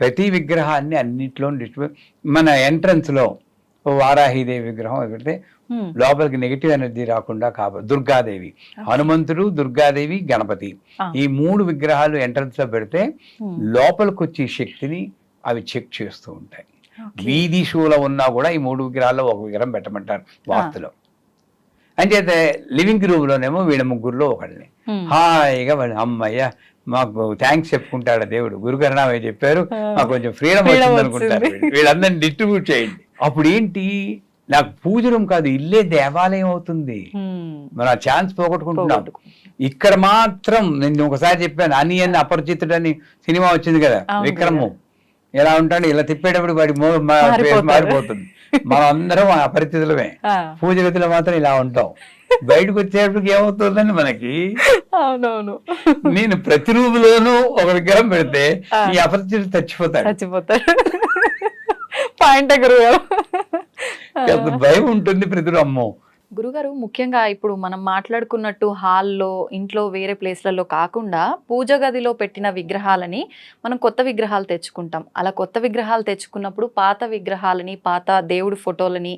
C: ప్రతి విగ్రహాన్ని అన్నింటిలో మన ఎంట్రన్స్ లో వారాహిదేవి విగ్రహం పెడితే లోపలికి నెగిటివ్ ఎనర్జీ రాకుండా దుర్గాదేవి, హనుమంతుడు, దుర్గాదేవి, గణపతి, ఈ 3 విగ్రహాలు ఎంట్రన్స్ లో పెడితే లోపలికి వచ్చే శక్తిని అవి చెక్ చేస్తూ ఉంటాయి. వీధి షోలో ఉన్నా కూడా ఈ 3 విగ్రహాల్లో ఒక విగ్రహం పెట్టమంటారు వాస్తులో. అంచేతే లివింగ్ రూమ్ లోనేమో వీళ్ళ ముగ్గురులో ఒకళ్ళని హాయిగా వాళ్ళు అమ్మయ్య మాకు థ్యాంక్స్ చెప్పుకుంటాడు దేవుడు, గురుకరణామయ్య చెప్పారు, మాకు కొంచెం ఫ్రీడమ్ వచ్చింది అనుకుంటారు. వీళ్ళందరినీ డిస్ట్రిబ్యూట్ చేయండి. అప్పుడు ఏంటి, నాకు పూజ రూమ్ కాదు, ఇల్లే దేవాలయం అవుతుంది. మనం ఆ ఛాన్స్ పోగొట్టుకుంటున్నాం. ఇక్కడ మాత్రం నేను ఒకసారి చెప్పాను, అనియన్ అపరిచితుడు అని సినిమా వచ్చింది కదా, విక్రము ఎలా ఉంటాడు, ఇలా తిప్పేటప్పుడు వాడి మారిపోతుంది. మనం అందరం అపరిచితులమే, పూజ గదిలో మాత్రం ఇలా ఉంటాం, బయటకు వచ్చేటప్పటికి ఏమవుతుందని మనకి.
D: అవునవును,
C: నేను ప్రతి రూపులోనూ ఒక విగ్రహం పెడితే ఈ అపరిచితుడు చచ్చిపోతాడు.
D: పాయింట్ గురుగారు,
C: భయం ఉంటుంది ప్రతి అమ్మో.
D: గురుగారు, ముఖ్యంగా ఇప్పుడు మనం మాట్లాడుకున్నట్టు హాల్లో, ఇంట్లో, వేరే ప్లేస్లలో కాకుండా పూజ గదిలో పెట్టిన విగ్రహాలని మనం కొత్త విగ్రహాలు తెచ్చుకుంటాం. అలా కొత్త విగ్రహాలు తెచ్చుకున్నప్పుడు పాత విగ్రహాలని, పాత దేవుడి ఫోటోలని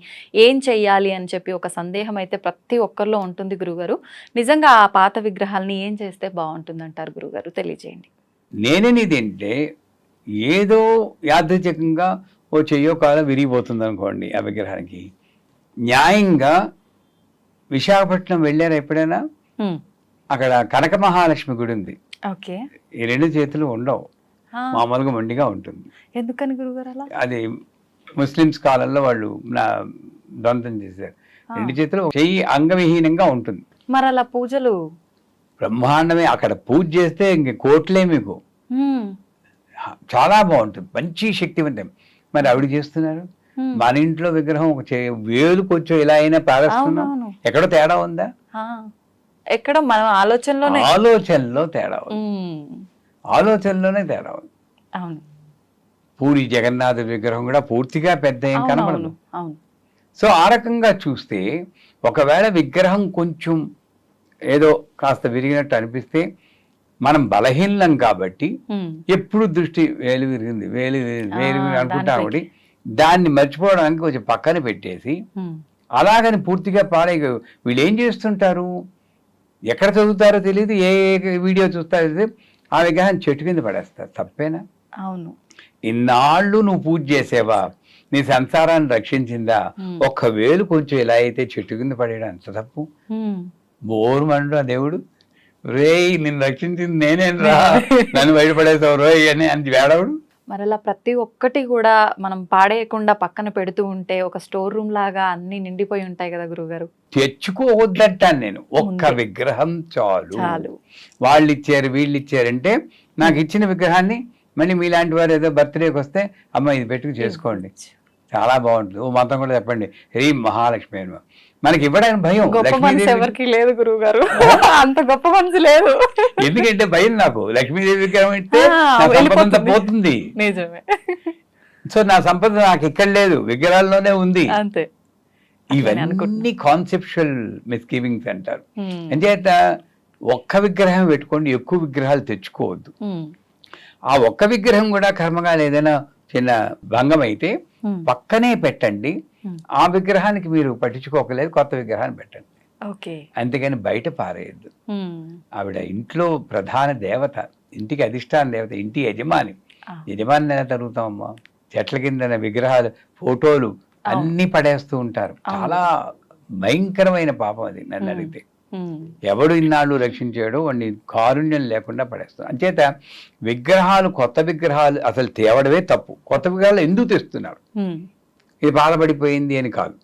D: ఏం చెయ్యాలి అని చెప్పి ఒక సందేహం అయితే ప్రతి ఒక్కరిలో ఉంటుంది గురుగారు. నిజంగా ఆ పాత విగ్రహాలని ఏం చేస్తే బాగుంటుంది అంటారు గురుగారు, తెలియజేయండి.
C: నేనేంటే ఏదో యాదృచ్ఛికంగా ఓ చెయ్యో కాలం విరిగిపోతుంది అనుకోండి, ఆ విగ్రహానికి న్యాయంగా విశాఖపట్నం వెళ్ళారా ఎప్పుడైనా? అక్కడ కనక మహాలక్ష్మి గుడి ఉంది. ఈ 2 చేతులు ఉండవు, మామూలుగా మొండిగా ఉంటుంది.
D: ఎందుకని గురుగారు అలా?
C: అది ముస్లిమ్స్ కాలంలో వాళ్ళు దొంతం చేశారు. 2 చేతులు, చెయ్యి అంగవిహీనంగా ఉంటుంది.
D: మరి అలా పూజలు
C: బ్రహ్మాండమే. అక్కడ పూజ చేస్తే ఇంక కోట్లే మీకు, చాలా బాగుంటుంది, మంచి శక్తివంతం. మరి ఆవిడ చేస్తున్నారు, మన ఇంట్లో విగ్రహం ఒక వేలు కొంచెం ఇలా అయినా ప్రారంభిస్తున్నాం, ఎక్కడో తేడా ఉందా?
D: ఎక్కడ మన
C: ఆలోచనలో తేడా ఉంది, ఆలోచనలోనే తేడా ఉంది. పూరి జగన్నాథ విగ్రహం కూడా పూర్తిగా పెద్ద ఏం కనబడదు. సో ఆ రకంగా చూస్తే ఒకవేళ విగ్రహం కొంచెం ఏదో కాస్త విరిగినట్టు అనిపిస్తే మనం బలహీనం కాబట్టి ఎప్పుడు దృష్టి వేలు విరిగింది అనుకుంటాం ఒకటి, దాన్ని మర్చిపోవడానికి కొంచెం పక్కన పెట్టేసి అలాగని పూర్తిగా పాడైగా వీళ్ళు ఏం చేస్తుంటారు, ఎక్కడ చదువుతారో తెలియదు, ఏ వీడియో చూస్తారో తెలియదు, ఆ విగ్రహాన్ని చెట్టు కింద పడేస్తారు. తప్పేనా?
D: అవును.
C: ఇన్నాళ్ళు నువ్వు పూజ చేసేవా, నీ సంసారాన్ని రక్షించిందా, ఒక్క వేలు కొంచెం ఇలా అయితే చెట్టు కింద పడేయడం అంత తప్పు. బోరు మండు ఆ దేవుడు, రేయ్ నిన్ను రక్షించింది నేనేం రా, నన్ను బయటపడేసావు రోయ్ అని అంత వేడవుడు.
D: మరి అలా ప్రతి ఒక్కటి కూడా మనం పాడేయకుండా పక్కన పెడుతూ ఉంటే ఒక స్టోర్ రూమ్ లాగా అన్ని నిండిపోయి ఉంటాయి కదా గురుగారు.
C: తెచ్చుకోవద్దంటాను నేను, ఒక్క విగ్రహం చాలు. వాళ్ళు ఇచ్చారు వీళ్ళు ఇచ్చారంటే, నాకు ఇచ్చిన విగ్రహాన్ని మళ్ళీ మీలాంటి వారు ఏదో బర్త్డేకి వస్తే అమ్మ ఇది పెట్టుకు చేసుకోండి, చాలా బాగుంటుంది. ఓ మంత్రం కూడా చెప్పండి, హ్రీ మహాలక్ష్మి అని. మనకి ఇవ్వడానికి భయం,
D: ఎవరికి లేదు గురువు గారు, అంత గొప్ప మనసు లేదు.
C: ఎందుకంటే భయం నాకు, లక్ష్మీదేవి విగ్రహం ఇస్తే సంపద అంతా పోతుంది.
D: నిజమే.
C: సో నా సంపద నాకు ఇక్కడ లేదు, విగ్రహాల్లోనే ఉంది.
D: అంతే.
C: ఇవన్నీ కాన్సెప్చువల్ మిస్గివింగ్స్ అంటారు. అంచేత ఒక్క విగ్రహం పెట్టుకోండి, ఎక్కువ విగ్రహాలు తెచ్చుకోవద్దు. ఆ ఒక్క విగ్రహం కూడా కర్మగాలు ఏదైనా చిన్న భంగం అయితే పక్కనే పెట్టండి, ఆ విగ్రహానికి మీరు పట్టించుకోకలేదు, కొత్త విగ్రహాన్ని పెట్టండి. అంతేగాని బయట పారేయద్దు. ఆవిడ ఇంట్లో ప్రధాన దేవత, ఇంటికి అధిష్టాన దేవత, ఇంటి యజమాని. యజమాని ఎలా తరుగుతామమ్మా? చెట్ల కింద విగ్రహాలు, ఫోటోలు అన్ని పడేస్తూ ఉంటారు. చాలా భయంకరమైన పాపం అది నన్ను అడిగితే. ఎవడు ఇన్నాళ్ళు రక్షించాడో వాడిని కారుణ్యం లేకుండా పడేస్తారు. అంచేత విగ్రహాలు, కొత్త విగ్రహాలు అసలు తేవడమే తప్పు. కొత్త విగ్రహాలు ఎందుకు తెస్తున్నారు? ఇది బాధపడిపోయింది అని కాదు.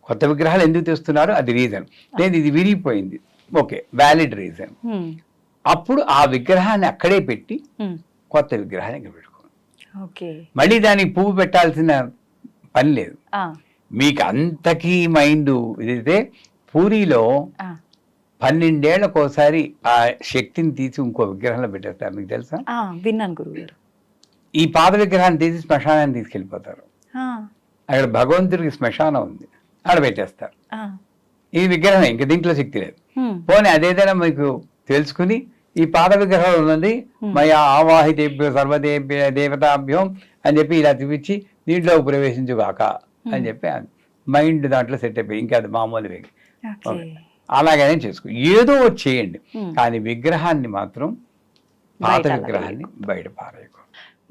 C: కొత్త విగ్రహాలు ఎందుకు తెస్తున్నారు? అది రీజన్. లేదు ఇది విరిగిపోయింది, ఓకే, వ్యాలిడ్ రీజన్. అప్పుడు ఆ విగ్రహాన్ని అక్కడే పెట్టి కొత్త విగ్రహాన్ని ఇక్కడ పెట్టుకోండి. మళ్ళీ దానికి పువ్వు పెట్టాల్సిన పని లేదు. మీకు అంతకీ మైండ్ ఇదైతే పూరిలో 12 ఏళ్లకోసారి ఆ శక్తిని తీసి ఇంకో విగ్రహంలో పెట్టేస్తారు. మీకు తెలుసా?
D: విన్నాను గురుగారు.
C: ఈ పాత విగ్రహాన్ని తీసి శ్మశానాన్ని తీసుకెళ్ళిపోతారు. అక్కడ భగవంతుడికి శ్మశానం ఉంది, అక్కడ పెట్టేస్తారు. ఈ విగ్రహం ఇంక దీంట్లో శక్తి లేదు. పోనీ అదేదైనా మీకు తెలుసుకుని ఈ పాత విగ్రహం ఉన్నది మయా ఆవాహితేభ్యో సర్వదేభ్య దేవతాభ్యం అని చెప్పి ఇలా చూపించి దీంట్లో ప్రవేశించుగాక అని చెప్పి మైండ్ దాంట్లో సెట్ అయిపోయి ఇంకా అది మామూలు వేగి అలాగనే చేసుకో, ఏదో చేయండి. కానీ విగ్రహాన్ని మాత్రం, పాత విగ్రహాన్ని బయట పారేయకు.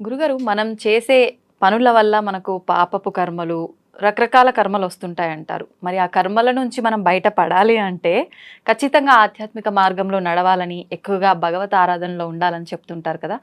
D: గురుగారు, మనం చేసే పనుల వల్ల మనకు పాపపు కర్మలు, రకరకాల కర్మలు వస్తుంటాయి అంటారు. మరి ఆ కర్మల నుంచి మనం బయటపడాలి అంటే ఖచ్చితంగా ఆధ్యాత్మిక మార్గంలో నడవాలని, ఎక్కువగా భగవత్ ఆరాధనలో ఉండాలని చెప్తుంటారు కదా.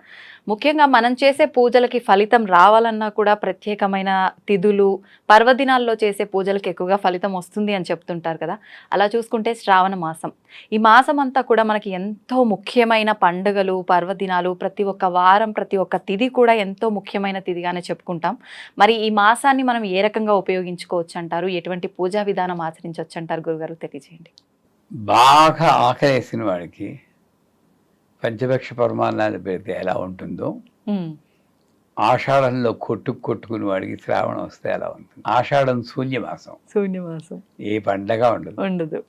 D: ముఖ్యంగా మనం చేసే పూజలకి ఫలితం రావాలన్నా కూడా ప్రత్యేకమైన తిథులు, పర్వదినాల్లో చేసే పూజలకి ఎక్కువగా ఫలితం వస్తుంది అని చెప్తుంటారు కదా. అలా చూసుకుంటే శ్రావణ మాసం, ఈ మాసం అంతా కూడా మనకి ఎంతో ముఖ్యమైన పండుగలు, పర్వదినాలు, ప్రతి ఒక్క వారం, ప్రతి ఒక్క తిథి కూడా ఎంతో ముఖ్యమైన తిథిగానే చెప్పుకుంటాం. మరి ఈ మాసాన్ని మనం ఏ రకంగా ఉపయోగించుకోవచ్చు అంటారు? ఎటువంటి పూజా విధానం ఆచరించవచ్చు అంటారు గురుగారు? తెలియజేయండి.
C: బాగా ఆకలేసిన వాడికి పంచభక్ష పరమాన్నాలు పెడితే ఎలా ఉంటుందో, ఆషాఢంలో కొట్టుకుని వాడికి శ్రావణం వస్తే ఎలా ఉంటుంది. ఆషాఢం శూన్యమాసం, ఏ పండగ ఉండదు.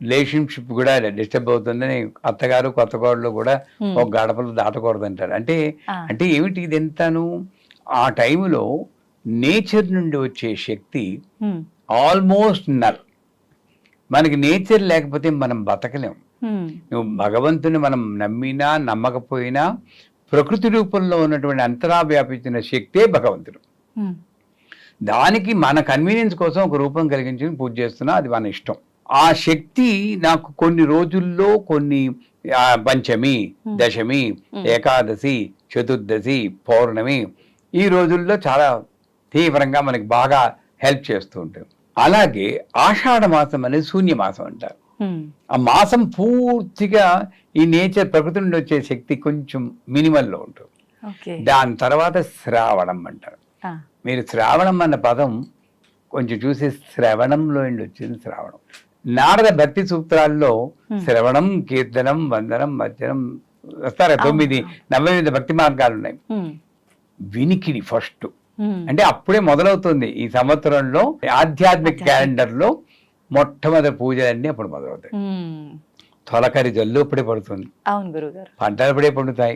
C: రిలేషన్షిప్ కూడా డిస్టర్బ్ అవుతుందని అత్తగారు కొత్త కోడలు కూడా ఒక గడపలు దాటకూడదు అంటారు. అంటే ఏమిటి ఇది ఎంతను? ఆ టైంలో నేచర్ నుండి వచ్చే శక్తి ఆల్మోస్ట్ నల్. మనకి నేచర్ లేకపోతే మనం బతకలేం. నువ్వు భగవంతుని మనం నమ్మినా నమ్మకపోయినా ప్రకృతి రూపంలో ఉన్నటువంటి అంతరా వ్యాపించిన శక్తే భగవంతుడు. దానికి మన కన్వీనియన్స్ కోసం ఒక రూపం కలిగించి పూజ చేస్తున్నా, అది మన ఇష్టం. ఆ శక్తి నాకు కొన్ని రోజుల్లో, కొన్ని పంచమి, దశమి, ఏకాదశి, చతుర్దశి, పౌర్ణమి, ఈ రోజుల్లో చాలా తీవ్రంగా మనకి బాగా హెల్ప్ చేస్తూ ఉంటుంది. అలాగే ఆషాఢ మాసం అనేది శూన్యమాసం అంటారు. ఆ మాసం పూర్తిగా ఈ నేచర్, ప్రకృతి నుండి వచ్చే శక్తి కొంచెం మినిమల్లో ఉంటుంది. దాని తర్వాత శ్రావణం అంటారు. మీరు శ్రావణం అన్న పదం కొంచెం చూసి శ్రవణంలో వచ్చింది శ్రావణం. నారద భక్తి సూత్రాల్లో శ్రవణం, కీర్తనం, వందనం, మధ్యనం వస్తారు. 9 నవవిధ భక్తి మార్గాలు ఉన్నాయి. వినికిడి ఫస్ట్, అంటే అప్పుడే మొదలవుతుంది ఈ సంవత్సరంలో. ఆధ్యాత్మిక క్యాలెండర్ లో మొట్టమొదటి పూజలన్నీ అప్పుడు మొదలవుతాయి. తొలకరి జల్లు అప్పుడే పడుతుంది, పంటలు అప్పుడే పండుతాయి.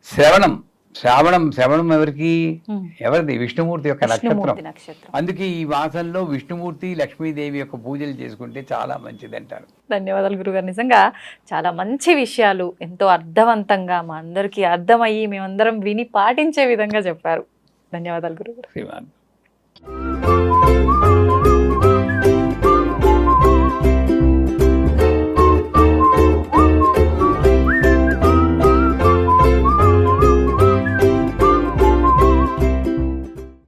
C: శ్రవణం ఎవరిది? విష్ణుమూర్తి యొక్క నక్షత్రం. అందుకే ఈ మాసంలో విష్ణుమూర్తి, లక్ష్మీదేవి యొక్క పూజలు చేసుకుంటే చాలా మంచిది అంటారు.
D: ధన్యవాదాలు గురుగారు. నిజంగా చాలా మంచి విషయాలు ఎంతో అర్థవంతంగా మా అందరికీ అర్థమయ్యి మేమందరం విని పాటించే విధంగా చెప్పారు. ధన్యవాదాలు గురుగారు.
C: శ్రీమాన్.